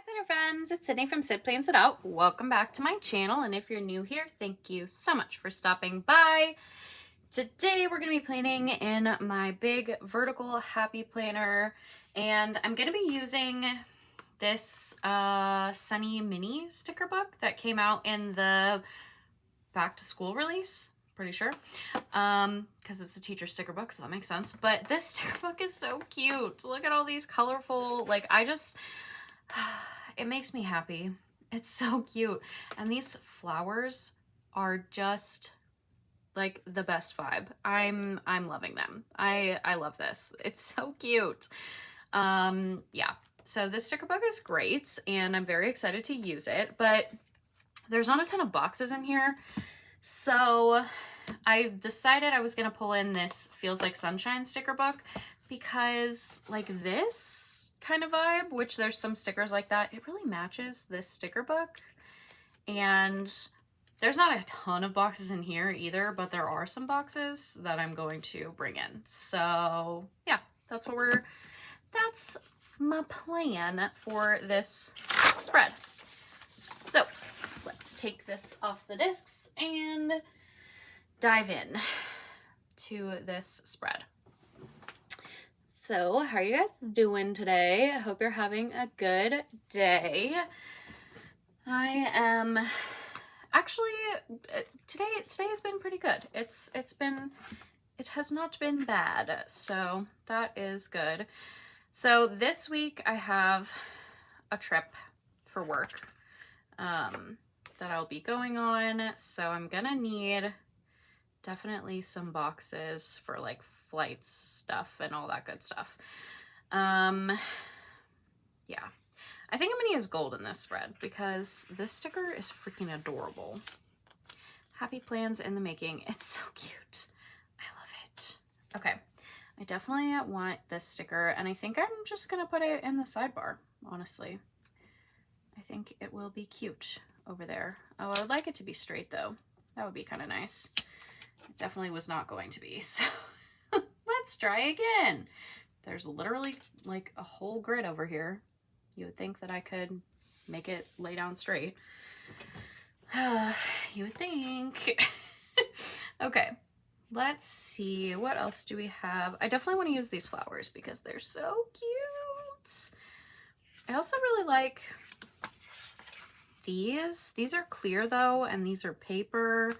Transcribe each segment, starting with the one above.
Hi planner friends, it's Sydney from Sid Plans It Out. Welcome back to my channel, and if you're new here, thank you so much for stopping by. Today we're going to be planning in my big vertical happy planner, and I'm going to be using this Sunny mini sticker book that came out in the back to school release. Pretty sure, because it's a teacher sticker book, so that makes sense. But this sticker book is so cute. Look at all these colorful, it makes me happy. It's so cute. And these flowers are just like the best vibe. I'm loving them. I love this. It's so cute. Yeah. So this sticker book is great and I'm very excited to use it, but there's not a ton of boxes in here. So I decided I was going to pull in this Feels Like Sunshine sticker book because like this kind of vibe, which there's some stickers like that, it really matches this sticker book. And there's not a ton of boxes in here either, but there are some boxes that I'm going to bring in. So yeah, that's my plan for this spread. So let's take this off the discs and dive in to this spread. So how are you guys doing today? I hope you're having a good day. I am actually today has been pretty good. It has not been bad, so that is good. So this week I have a trip for work that I'll be going on, so I'm gonna need definitely some boxes for like flights stuff and all that good stuff. Yeah, I think I'm gonna use gold in this spread because this sticker is freaking adorable. Happy plans in the making. It's so cute. I love it. Okay, I definitely want this sticker, and I think I'm just gonna put it in the sidebar, honestly. I think it will be cute over there. Oh, I would like it to be straight though. That would be kind of nice. It definitely was not going to be, so let's try again. There's literally like a whole grid over here. You would think that I could make it lay down straight. You would think. Okay, let's see. What else do we have? I definitely want to use these flowers because they're so cute. I also really like these. These are clear though, and these are paper,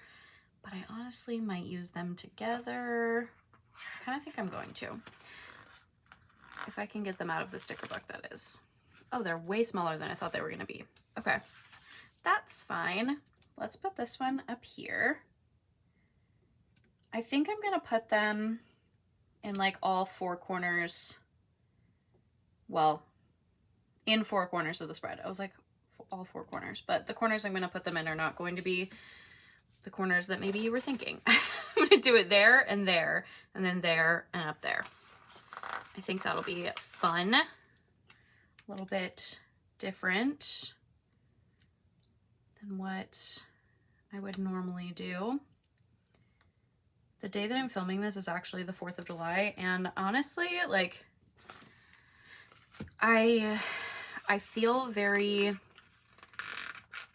but I honestly might use them together. I kind of think I'm going to. If I can get them out of the sticker book, that is. Oh, they're way smaller than I thought they were going to be. Okay, that's fine. Let's put this one up here. I think I'm going to put them in like all four corners. Well, in four corners of the spread. I was like all four corners, but the corners I'm going to put them in are not going to be the corners that maybe you were thinking. I'm going to do it there, and then there, and up there. I think that'll be fun. A little bit different than what I would normally do. The day that I'm filming this is actually the 4th of July, and honestly, like, I feel very,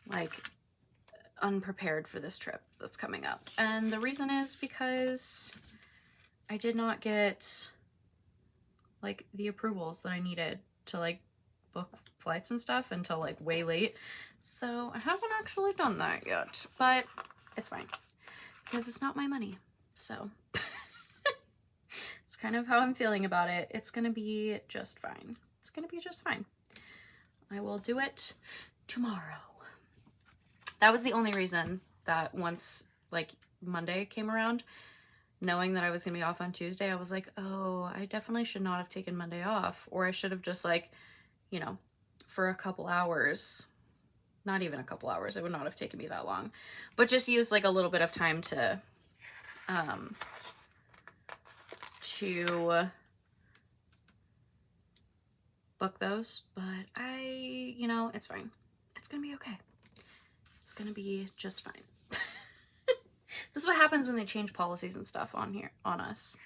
like, unprepared for this trip that's coming up. And the reason is because I did not get like the approvals that I needed to like book flights and stuff until like way late. So I haven't actually done that yet, but it's fine because it's not my money. So it's kind of how I'm feeling about it. It's gonna be just fine. It's gonna be just fine. I will do it tomorrow. That was the only reason that once like Monday came around, knowing that I was gonna be off on Tuesday, I was like, oh, I definitely should not have taken Monday off, or I should have just like, you know, for a couple hours, not even a couple hours, it would not have taken me that long, but just use like a little bit of time to book those. But you know, it's fine. It's gonna be okay. It's gonna be just fine. This is what happens when they change policies and stuff on us.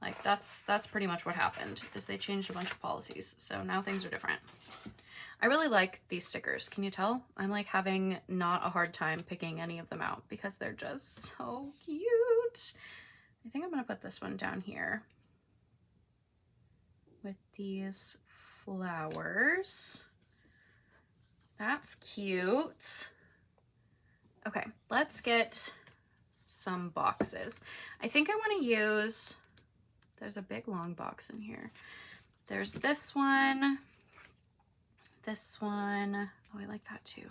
Like that's pretty much what happened, is they changed a bunch of policies. So now things are different. I really like these stickers. Can you tell? I'm like having not a hard time picking any of them out because they're just so cute. I think I'm gonna put this one down here with these flowers. That's cute. Okay, let's get some boxes. I think I want to use, there's a big long box in here. There's this one. Oh, I like that too.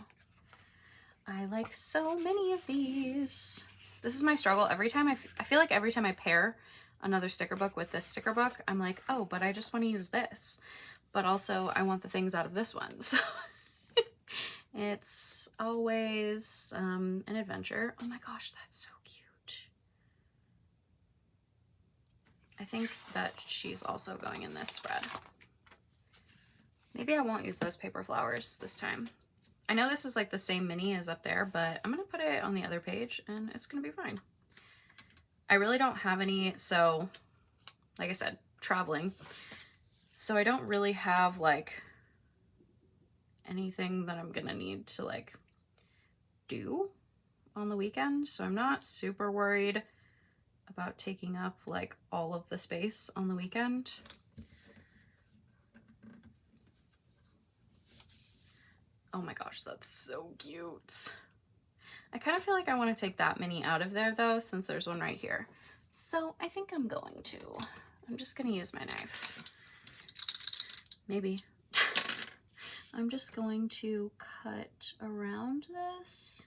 I like so many of these. This is my struggle. Every time I feel like every time I pair another sticker book with this sticker book, I'm like, oh, but I just want to use this. But also I want the things out of this one. So it's always an adventure. Oh my gosh, that's so cute. I think that she's also going in this spread. Maybe I won't use those paper flowers this time. I know this is like the same mini as up there, but I'm gonna put it on the other page and it's gonna be fine. I really don't have any, so like I said, traveling. So I don't really have like anything that I'm gonna need to like do on the weekend. So I'm not super worried about taking up like all of the space on the weekend. Oh my gosh, that's so cute. I kind of feel like I want to take that mini out of there though, since there's one right here. So I think I'm going to. I'm just going to use my knife. Maybe. I'm just going to cut around this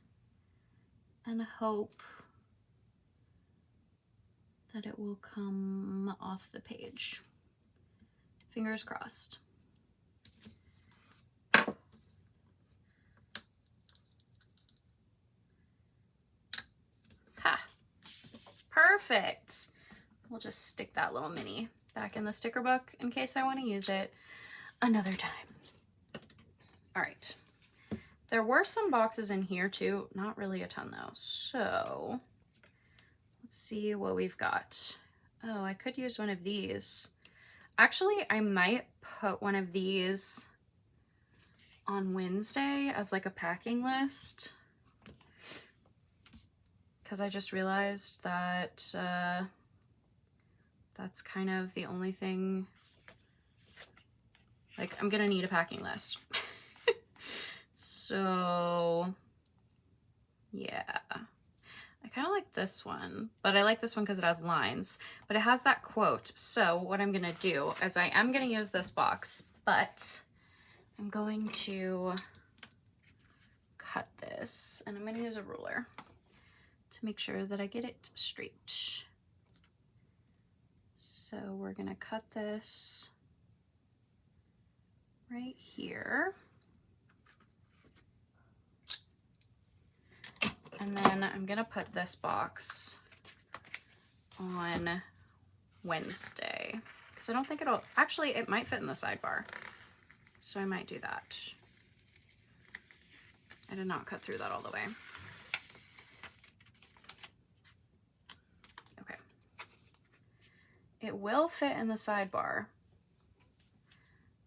and hope that it will come off the page. Fingers crossed. Ha! Perfect! We'll just stick that little mini back in the sticker book in case I want to use it another time. All right. There were some boxes in here too. Not really a ton though. So let's see what we've got. Oh, I could use one of these. Actually, I might put one of these on Wednesday as like a packing list. Because I just realized that that's kind of the only thing, like I'm gonna need a packing list. So yeah, I kind of like this one, but I like this one because it has lines, but it has that quote. So what I'm gonna do is I am gonna use this box, but I'm going to cut this and I'm gonna use a ruler to make sure that I get it straight. So we're gonna cut this right here. And then I'm gonna put this box on Wednesday because I don't think it'll, actually it might fit in the sidebar. So I might do that. I did not cut through that all the way. Okay. It will fit in the sidebar,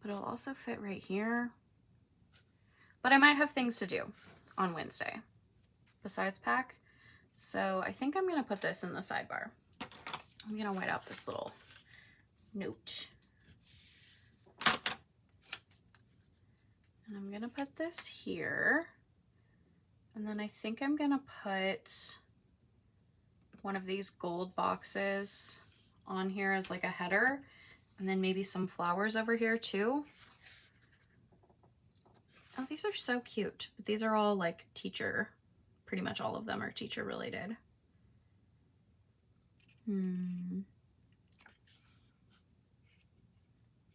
but it'll also fit right here. But I might have things to do on Wednesday besides pack. So I think I'm gonna put this in the sidebar. I'm gonna white out this little note. And I'm gonna put this here. And then I think I'm gonna put one of these gold boxes on here as like a header. And then maybe some flowers over here too. Oh, these are so cute. But these are all like teacher, pretty much all of them are teacher related.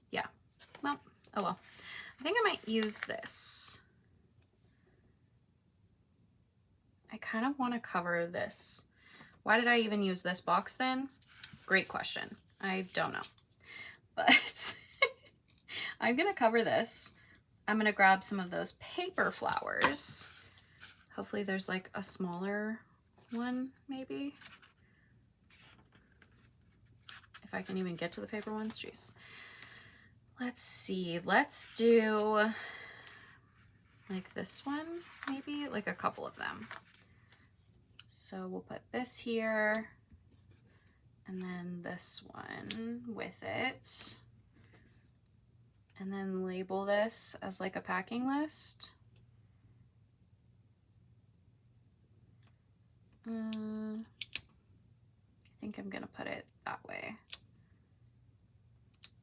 Yeah, well, oh well. I think I might use this. I kind of want to cover this. Why did I even use this box then? Great question. I don't know. But I'm going to cover this. I'm going to grab some of those paper flowers. Hopefully there's like a smaller one maybe. If if I can even get to the paper ones. Jeez. Let's see. Let's do like this one, maybe like a couple of them. So we'll put this here and then this one with it. And then label this as like a packing list. I think I'm gonna put it that way.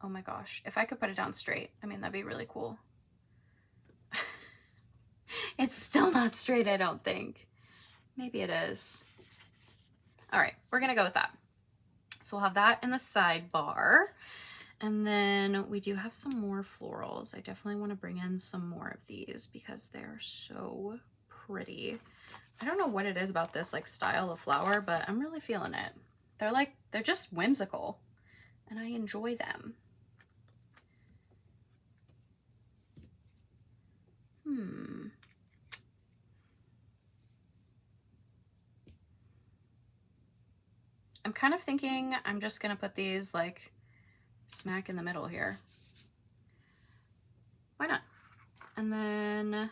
Oh my gosh, if I could put it down straight, I mean, that'd be really cool. It's still not straight, I don't think. Maybe it is. All right, we're gonna go with that. So we'll have that in the sidebar. And then we do have some more florals. I definitely want to bring in some more of these because they're so pretty. I don't know what it is about this like style of flower, but I'm really feeling it. They're just whimsical and I enjoy them. I'm kind of thinking I'm just gonna put these like smack in the middle here. Why not? And then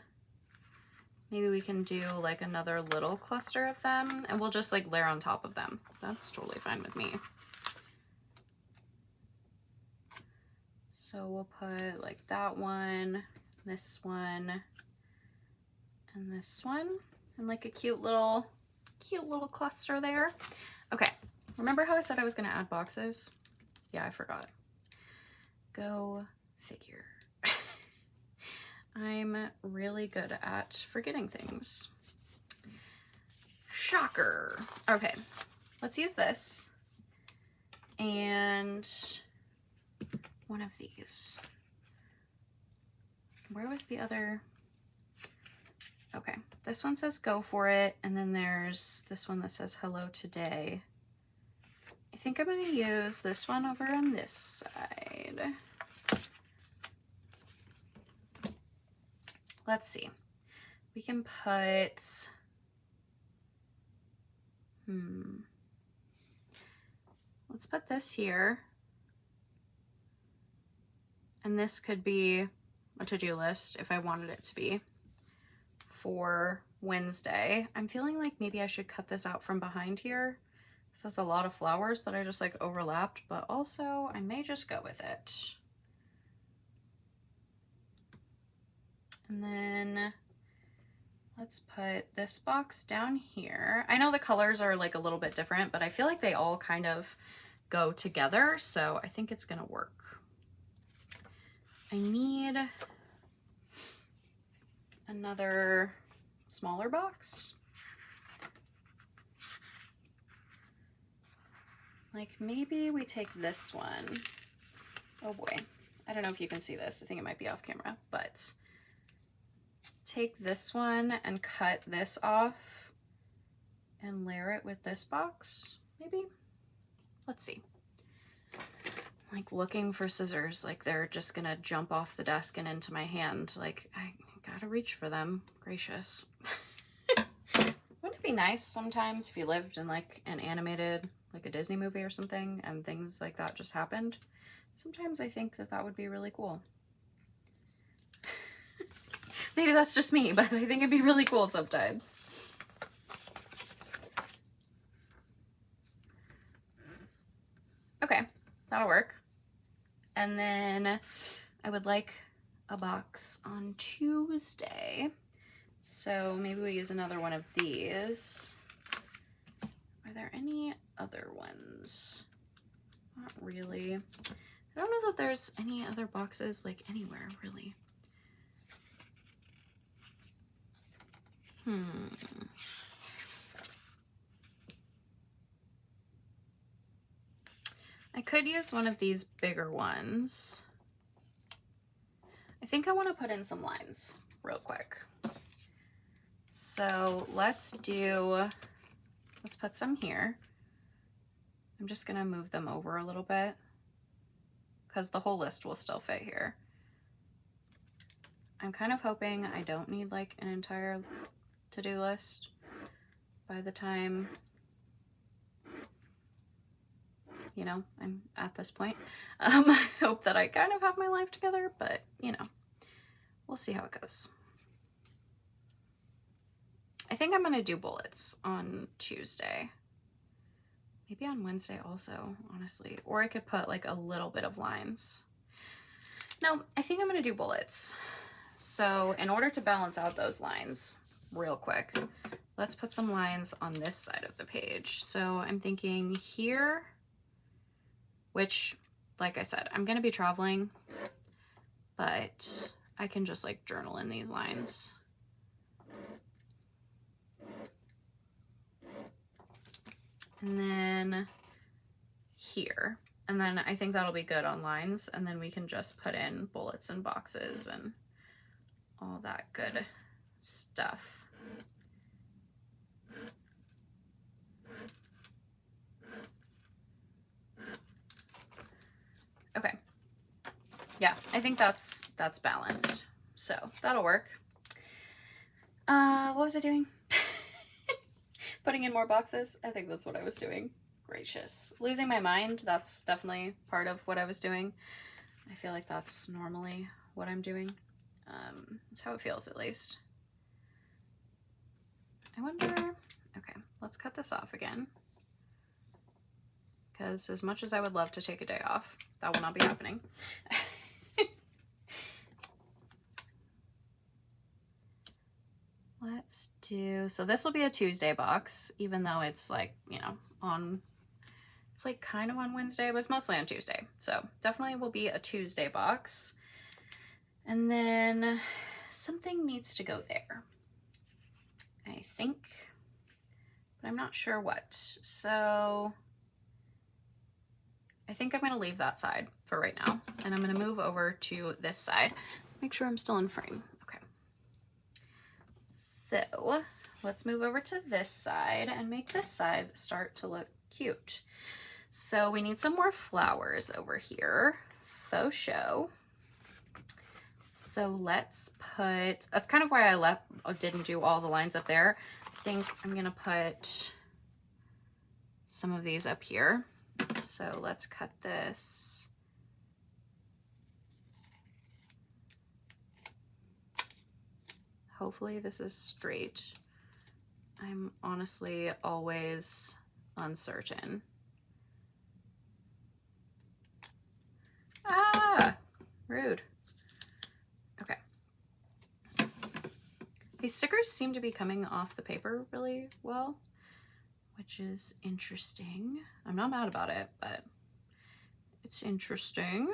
maybe we can do like another little cluster of them and we'll just like layer on top of them. That's totally fine with me. So we'll put like that one, this one, and this one, and like a cute little cluster there. Okay, remember how I said I was gonna add boxes? Yeah, I forgot. Go figure. I'm really good at forgetting things. Shocker. Okay, let's use this and one of these. Where was the other? Okay, this one says go for it, and then there's this one that says hello today. I think I'm going to use this one over on this side. Let's see. We can put, let's put this here. And this could be a to-do list if I wanted it to be for Wednesday. I'm feeling like maybe I should cut this out from behind here. This has a lot of flowers that I just like overlapped, but also I may just go with it. And then let's put this box down here. I know the colors are like a little bit different, but I feel like they all kind of go together, so I think it's gonna work. I need another smaller box. Like maybe we take this one. Oh boy, I don't know if you can see this. I think it might be off camera, but take this one and cut this off and layer it with this box, maybe? Let's see. Like looking for scissors, like they're just gonna jump off the desk and into my hand. Like I gotta reach for them. Gracious. Wouldn't it be nice sometimes if you lived in like an animated, like a Disney movie or something, and things like that just happened? Sometimes I think that that would be really cool. Maybe that's just me, but I think it'd be really cool sometimes. Okay, that'll work. And then I would like a box on Tuesday. So maybe we use another one of these. Are there any other ones? Not really. I don't know that there's any other boxes like anywhere really. I could use one of these bigger ones. I think I want to put in some lines real quick. So let's put some here. I'm just gonna move them over a little bit because the whole list will still fit here. I'm kind of hoping I don't need like an entire to-do list by the time, you know, I'm at this point. I hope that I kind of have my life together, but you know, we'll see how it goes. I think I'm gonna do bullets on Tuesday. Maybe on Wednesday also, honestly. Or I could put like a little bit of lines. No, I think I'm gonna do bullets. So in order to balance out those lines real quick, let's put some lines on this side of the page. So I'm thinking here, which, like I said, I'm gonna be traveling, but I can just like journal in these lines. And then here, and then I think that'll be good on lines, and then we can just put in bullets and boxes and all that good stuff. Okay, yeah, I think that's balanced, so that'll work. What was I doing? Putting in more boxes? I think that's what I was doing. Gracious. Losing my mind, that's definitely part of what I was doing. I feel like that's normally what I'm doing. That's how it feels, at least. I wonder... Okay, let's cut this off again. Because as much as I would love to take a day off, that will not be happening. Let's do, so this will be a Tuesday box, even though it's like, you know, it's like kind of on Wednesday, but it's mostly on Tuesday. So definitely will be a Tuesday box. And then something needs to go there, I think, but I'm not sure what. So I think I'm gonna leave that side for right now. And I'm gonna move over to this side. Make sure I'm still in frame. So let's move over to this side and make this side start to look cute. So we need some more flowers over here, faux show. So let's put, that's kind of why I didn't do all the lines up there. I think I'm gonna put some of these up here. So let's cut this. Hopefully this is straight. I'm honestly always uncertain. Ah, rude. Okay. These stickers seem to be coming off the paper really well, which is interesting. I'm not mad about it, but it's interesting.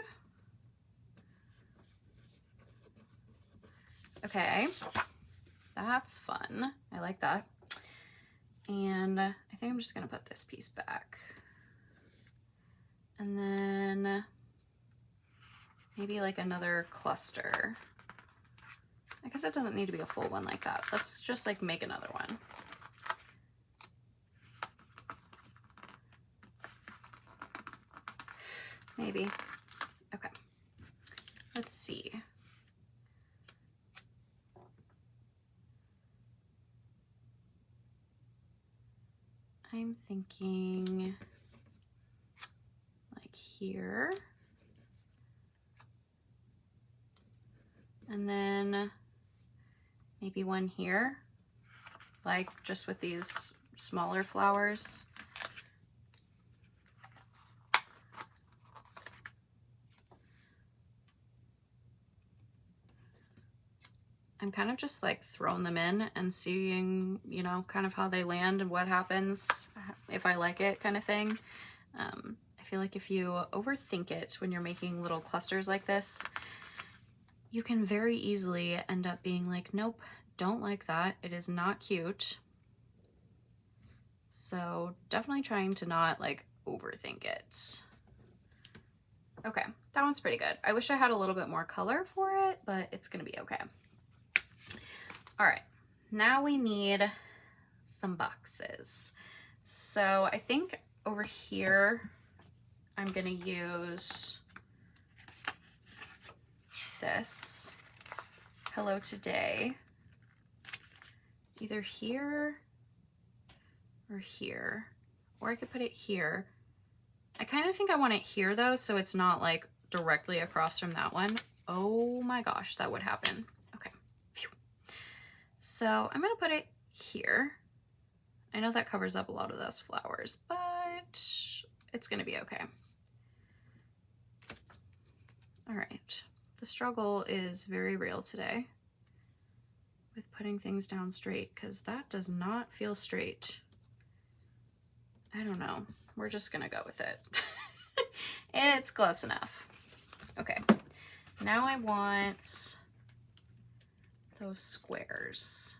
Okay. That's fun. I like that. And I think I'm just gonna put this piece back. And then maybe like another cluster. I guess it doesn't need to be a full one like that. Let's just like make another one. Maybe. Okay. Let's see. I'm thinking like here, and then maybe one here, like just with these smaller flowers. I'm kind of just like throwing them in and seeing, you know, kind of how they land and what happens, if I like it, kind of thing. I feel like if you overthink it when you're making little clusters like this, you can very easily end up being like, nope, don't like that. It is not cute. So definitely trying to not like overthink it. Okay, that one's pretty good. I wish I had a little bit more color for it, but it's gonna be okay. All right, now we need some boxes. So I think over here, I'm gonna use this Hello Today, either here or here, or I could put it here I kind of think I want it here though, so it's not like directly across from that one. Oh my gosh, that would happen. Okay. Phew. So I'm gonna put it here. I know that covers up a lot of those flowers, but it's gonna be okay. All right, the struggle is very real today with putting things down straight because that does not feel straight. I don't know, we're just gonna go with it. It's close enough. Okay, now I want those squares.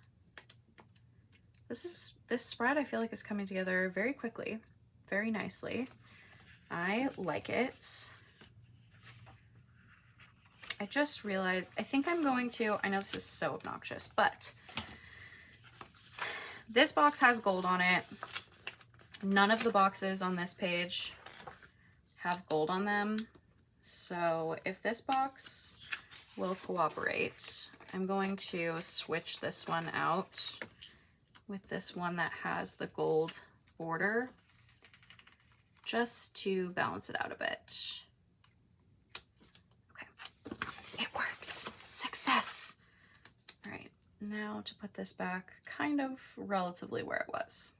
This spread I feel like is coming together very quickly, very nicely. I like it. I just realized, I think I'm going to, I know this is so obnoxious, but this box has gold on it. None of the boxes on this page have gold on them. So if this box will cooperate, I'm going to switch this one out with this one that has the gold border just to balance it out a bit. Okay, it worked. Success. All right, now to put this back kind of relatively where it was.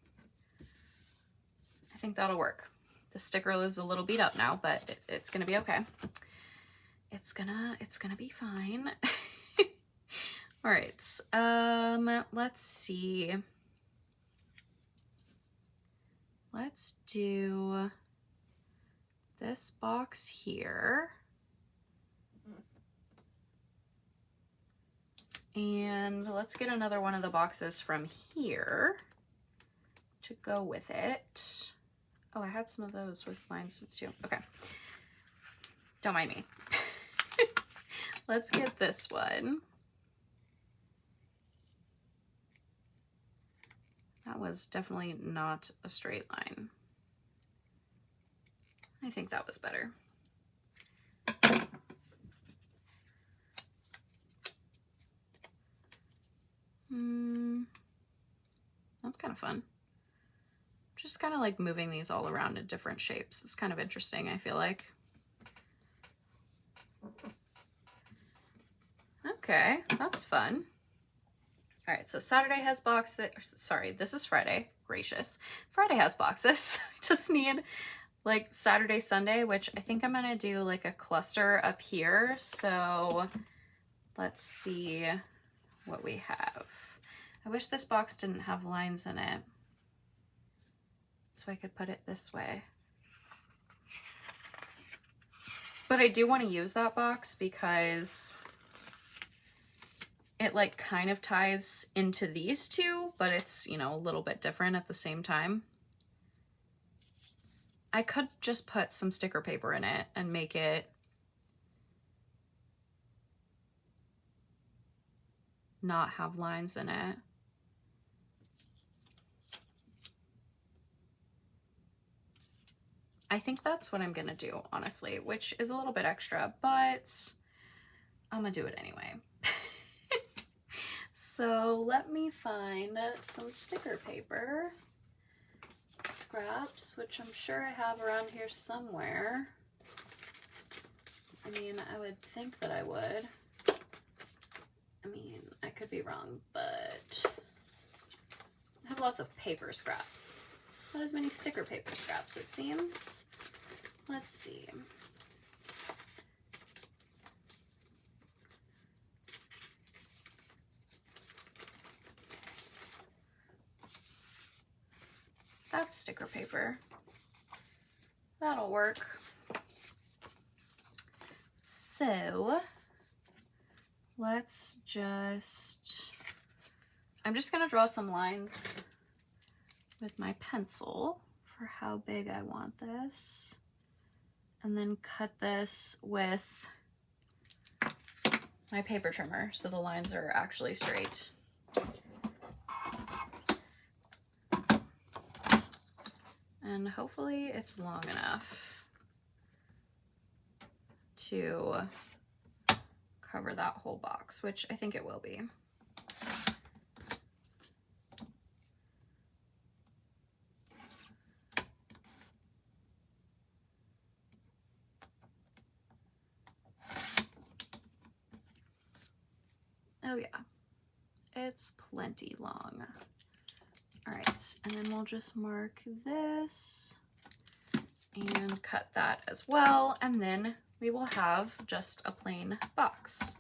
I think that'll work. The sticker is a little beat up now, but it's gonna be okay. It's gonna be fine. All right, let's see. Let's do this box here. And let's get another one of the boxes from here to go with it. Oh, I had some of those with lines too. Okay. Don't mind me. Let's get this one. That was definitely not a straight line. I think that was better. That's kind of fun. Just kind of like moving these all around in different shapes. It's kind of interesting, I feel like. Okay, that's fun. All right, so Saturday has boxes. Sorry, this is Friday. Gracious. Friday has boxes. I just need like Saturday, Sunday, which I think I'm gonna do like a cluster up here. So let's see what we have. I wish this box didn't have lines in it, so I could put it this way. But I do want to use that box because it like kind of ties into these two, but it's, you know, a little bit different at the same time. I could just put some sticker paper in it and make it not have lines in it. I think that's what I'm gonna do, honestly, which is a little bit extra, but I'm gonna do it anyway. So let me find some sticker paper scraps, which I'm sure I have around here somewhere. I mean, I would think that I would. I mean, I could be wrong, but I have lots of paper scraps. Not as many sticker paper scraps, it seems. Let's see. That's sticker paper. That'll work. So let's just, I'm just gonna draw some lines with my pencil for how big I want this, and then cut this with my paper trimmer so the lines are actually straight. And hopefully it's long enough to cover that whole box, which I think it will be. Oh yeah, it's plenty long. All right, and then we'll just mark this and cut that as well. And then we will have just a plain box.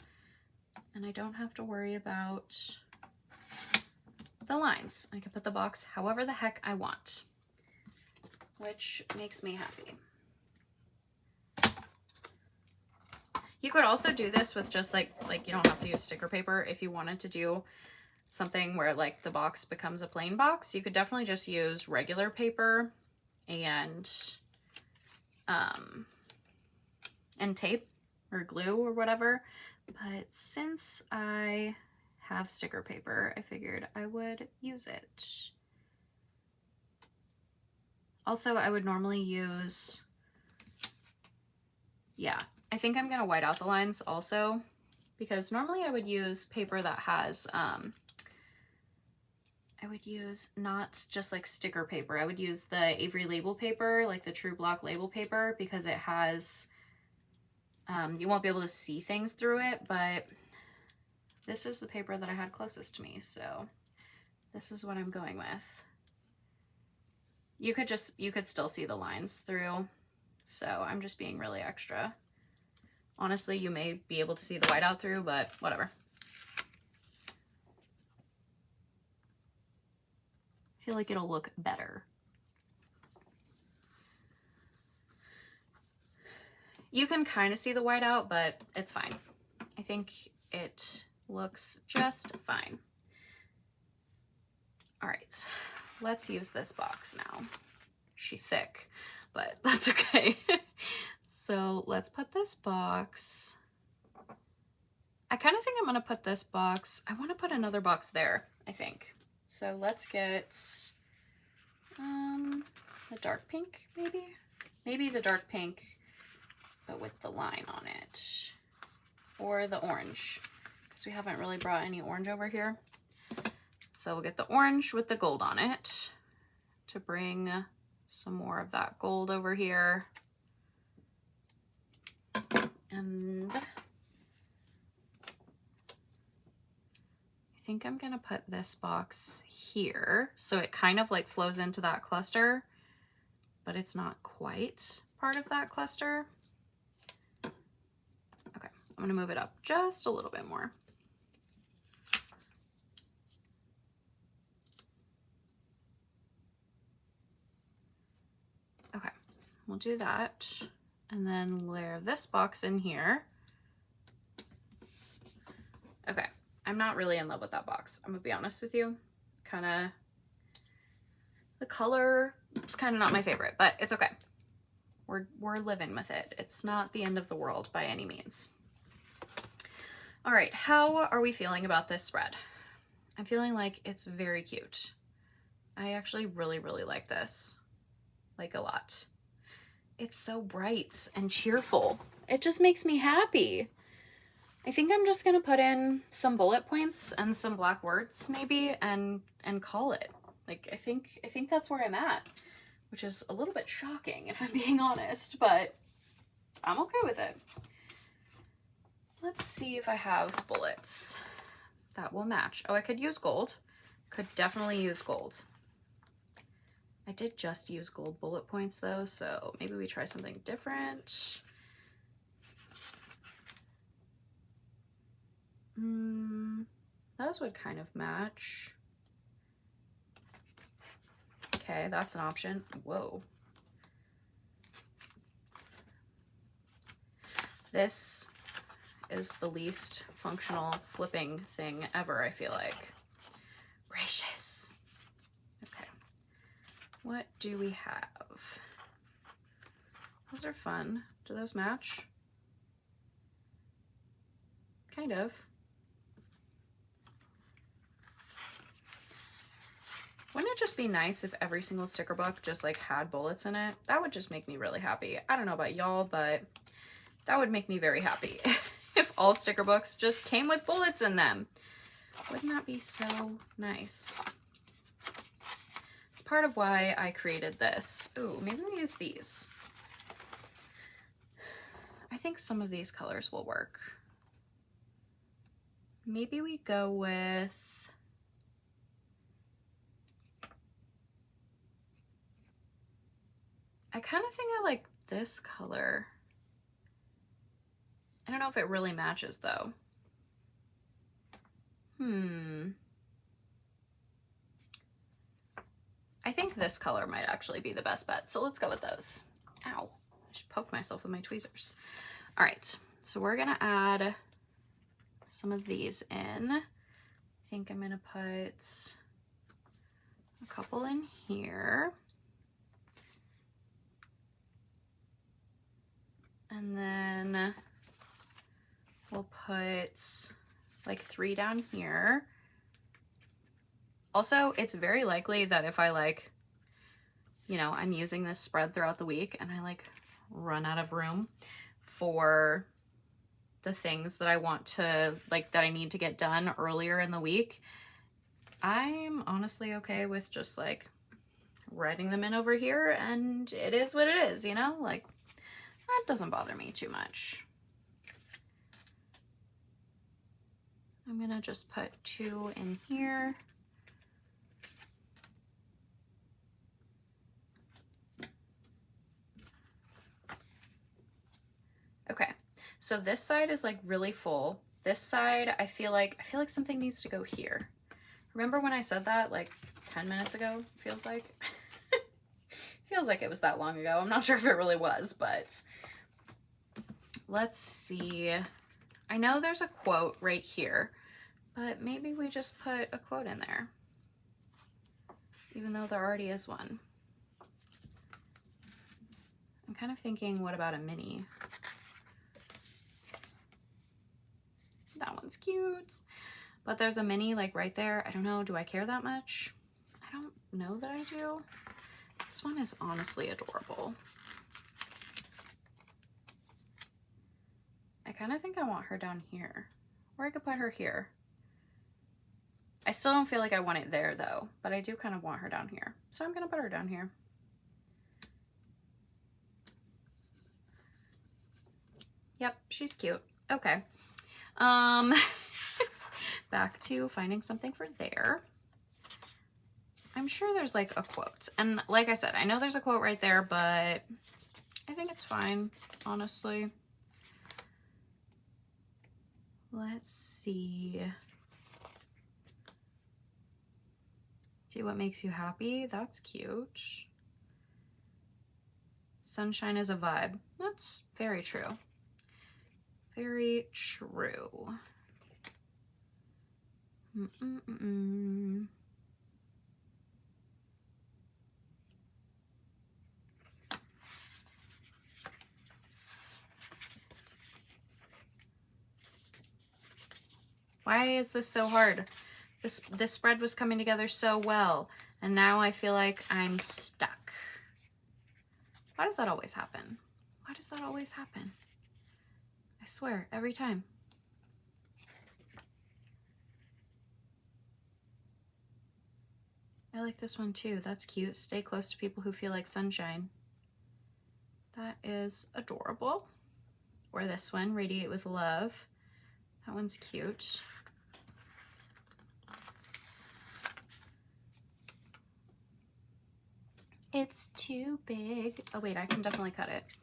And I don't have to worry about the lines. I can put the box however the heck I want, which makes me happy. You could also do this with just like you don't have to use sticker paper. If you wanted to do something where like the box becomes a plain box, you could definitely just use regular paper and tape or glue or whatever. But since I have sticker paper, I figured I would use it. Also, I would normally use, yeah, I think I'm gonna white out the lines also, because normally I would use paper that has, I would use not just like sticker paper. I would use the Avery label paper, like the True Block label paper, because it has, you won't be able to see things through it, but this is the paper that I had closest to me, so this is what I'm going with. You could still see the lines through, so I'm just being really extra. Honestly, you may be able to see the whiteout through, but whatever. I feel like it'll look better. You can kind of see the whiteout, but it's fine. I think it looks just fine. All right, let's use this box now. She's thick, but that's okay. So let's put this box. I kind of think I'm gonna put this box, I want to put another box there, I think. So let's get the dark pink, maybe? Maybe the dark pink, but with the line on it. Or the orange, because we haven't really brought any orange over here. So we'll get the orange with the gold on it to bring some more of that gold over here. And I think I'm gonna put this box here so it kind of like flows into that cluster, but it's not quite part of that cluster. Okay, I'm gonna move it up just a little bit more. Okay, we'll do that. And then layer this box in here. Okay, I'm not really in love with that box, I'm gonna be honest with you. Kinda, the color is kind of not my favorite, but it's okay. We're living with it. It's not the end of the world by any means. All right, how are we feeling about this spread? I'm feeling like it's very cute. I actually really, really like this, like a lot. It's so bright and cheerful. It just makes me happy. I think I'm just gonna put in some bullet points and some black words maybe and call it. Like I think that's where I'm at, which is a little bit shocking if I'm being honest, but I'm okay with it. Let's see if I have bullets that will match. Oh, I could use gold. Could definitely use gold. I did just use gold bullet points though, so maybe we try something different. Those would kind of match. Okay, that's an option. Whoa. This is the least functional flipping thing ever, I feel like. Gracious. Okay. What do we have? Those are fun. Do those match? Kind of. Wouldn't it just be nice if every single sticker book just like had bullets in it? That would just make me really happy. I don't know about y'all, but that would make me very happy if all sticker books just came with bullets in them. Wouldn't that be so nice? It's part of why I created this. Ooh, maybe we use these. I think some of these colors will work. maybe we go with, I kind of think I like this color. I don't know if it really matches though. I think this color might actually be the best bet. So let's go with those. Ow, I just poked myself with my tweezers. All right, so we're gonna add some of these in. I think I'm gonna put a couple in here. And then we'll put like 3 down here. Also, it's very likely that if I like, you know, I'm using this spread throughout the week and I like run out of room for the things that I want to, like, that I need to get done earlier in the week, I'm honestly okay with just like writing them in over here, and it is what it is, you know, like that doesn't bother me too much. I'm gonna just put 2 in here. Okay, so this side is like really full. This side, I feel like something needs to go here. Remember when I said that like 10 minutes ago? Feels like feels like it was that long ago. I'm not sure if it really was, but let's see. I know there's a quote right here, but maybe we just put a quote in there, even though there already is one. I'm kind of thinking, what about a mini? That one's cute, but there's a mini like right there. I don't know, do I care that much? I don't know that I do. This one is honestly adorable. I kind of think I want her down here, or I could put her here. I still don't feel like I want it there though, but I do kind of want her down here. So I'm gonna put her down here. Yep, she's cute. Okay. Back to finding something for there. I'm sure there's like a quote. And like I said, I know there's a quote right there, but I think it's fine, honestly. Let's see. Do what makes you happy. That's cute. Sunshine is a vibe. That's very true. Very true. Why is this so hard? This spread was coming together so well, and now I feel like I'm stuck. Why does that always happen? Why does that always happen? I swear, every time. I like this one too. That's cute. Stay close to people who feel like sunshine. That is adorable. Or this one, radiate with love. That one's cute. It's too big. Oh wait, I can definitely cut it.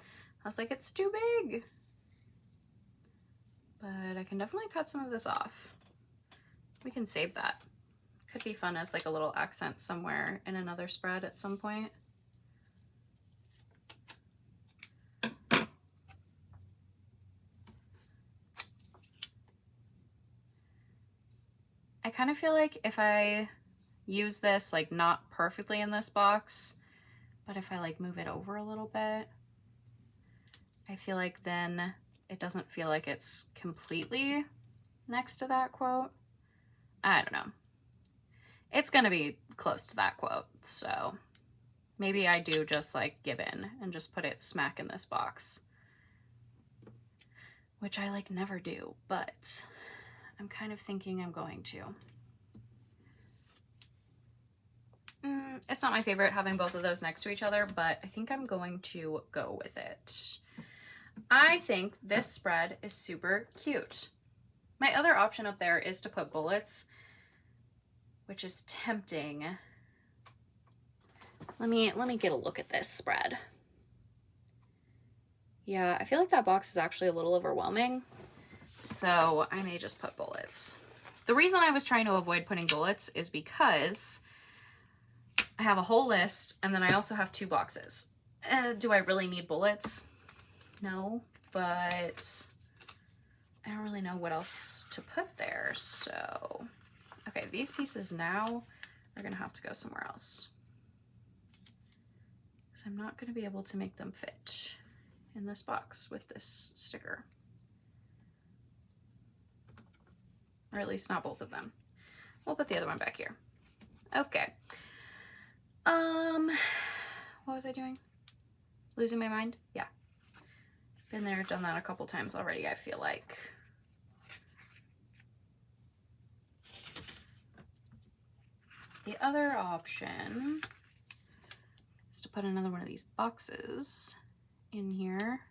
I was like, it's too big. But I can definitely cut some of this off. We can save that. Could be fun as like a little accent somewhere in another spread at some point. I kind of feel like if I use this, like not perfectly in this box, but if I like move it over a little bit, I feel like then it doesn't feel like it's completely next to that quote. I don't know. It's gonna be close to that quote, so maybe I do just like give in and just put it smack in this box, which I like never do, but I'm kind of thinking I'm going to. It's not my favorite having both of those next to each other, but I think I'm going to go with it. I think this spread is super cute. My other option up there is to put bullets, which is tempting. Let me get a look at this spread. Yeah, I feel like that box is actually a little overwhelming, so I may just put bullets. The reason I was trying to avoid putting bullets is because I have a whole list, and then I also have 2 boxes. Do I really need bullets? No, but I don't really know what else to put there, so... Okay, these pieces now are gonna have to go somewhere else, because I'm not gonna be able to make them fit in this box with this sticker. Or at least not both of them. We'll put the other one back here. Okay. What was I doing? Losing my mind? Yeah. Been there, done that a couple times already, I feel like. The other option is to put another one of these boxes in here.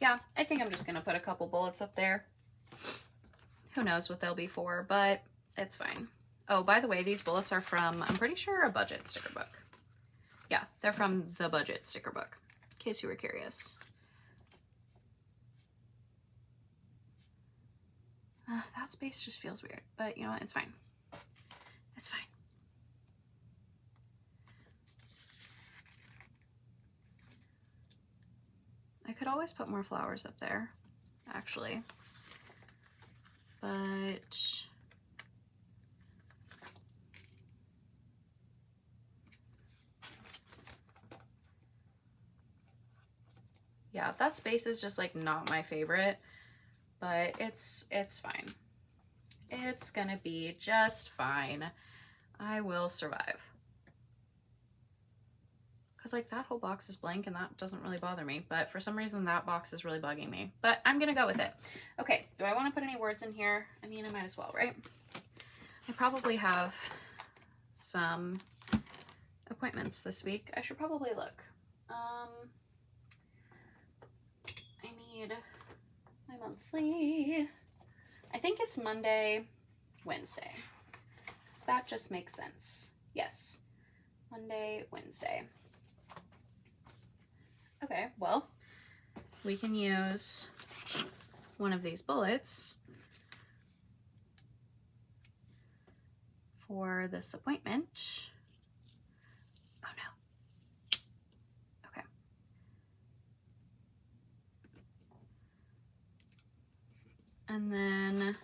Yeah, I think I'm just gonna put a couple bullets up there. Who knows what they'll be for, but it's fine. Oh, by the way, these bullets are from, I'm pretty sure, a budget sticker book. Yeah, they're from the budget sticker book, in case you were curious. That space just feels weird, but you know what, it's fine. It's fine. I could always put more flowers up there, actually. But yeah, that space is just like not my favorite, but it's fine. It's gonna be just fine. I will survive. Because like that whole box is blank and that doesn't really bother me, but for some reason that box is really bugging me, but I'm gonna go with it. Okay, do I want to put any words in here? I mean, I might as well, right? I probably have some appointments this week. I should probably look. I need my monthly. I think it's Monday, Wednesday. So that just makes sense. Yes, Monday, Wednesday. Okay, well, we can use one of these bullets for this appointment. Oh no. Okay. And then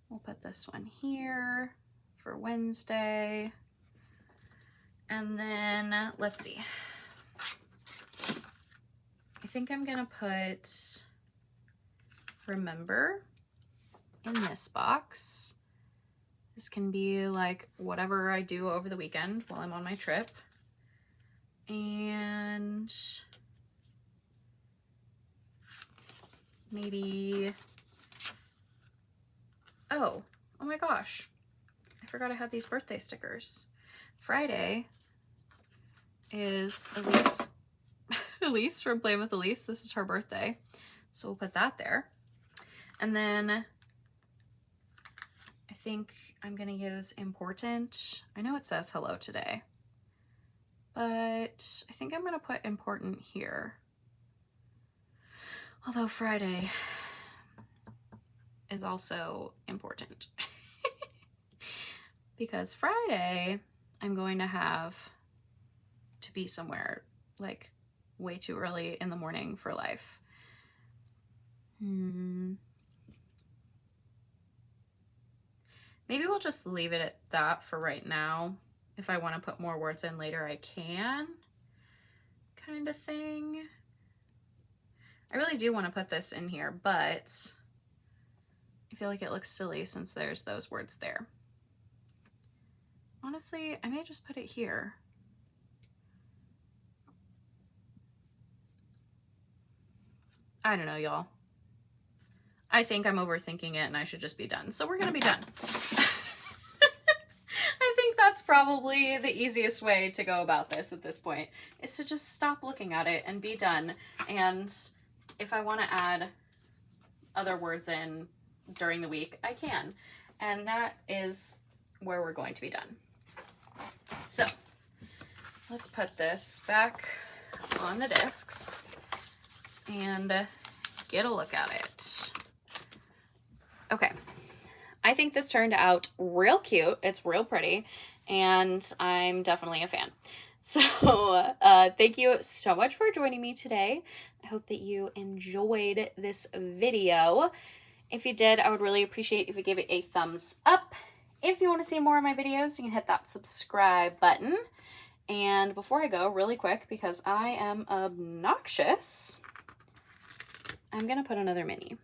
we'll put this one here for Wednesday. And then, let's see. I think I'm gonna put remember in this box. This can be like whatever I do over the weekend while I'm on my trip. And maybe, oh my gosh. I forgot I had these birthday stickers. Friday is Elise from Play with Elise. This is her birthday. So we'll put that there. And then I think I'm going to use important. I know it says hello today, but I think I'm going to put important here. Although Friday is also important because Friday I'm going to have to be somewhere like way too early in the morning for life. Maybe we'll just leave it at that for right now. If I want to put more words in later, I can, kind of thing. I really do want to put this in here, but I feel like it looks silly since there's those words there. Honestly, I may just put it here. I don't know, y'all. I think I'm overthinking it and I should just be done. So we're gonna be done. probably the easiest way to go about this at this point, is to just stop looking at it and be done. And if I want to add other words in during the week, I can. And that is where we're going to be done. So let's put this back on the discs and get a look at it. Okay, I think this turned out real cute. It's real pretty, and I'm definitely a fan. So thank you so much for joining me today. I hope that you enjoyed this video. If you did, I would really appreciate if you gave it a thumbs up. If you want to see more of my videos, you can hit that subscribe button. And before I go, really quick, because I am obnoxious, I'm going to put another mini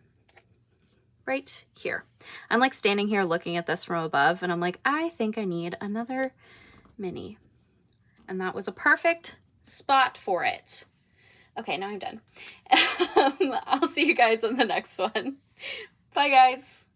right here. I'm like standing here looking at this from above, and I'm like, I think I need another mini. And that was a perfect spot for it. Okay, now I'm done. I'll see you guys in the next one. Bye, guys.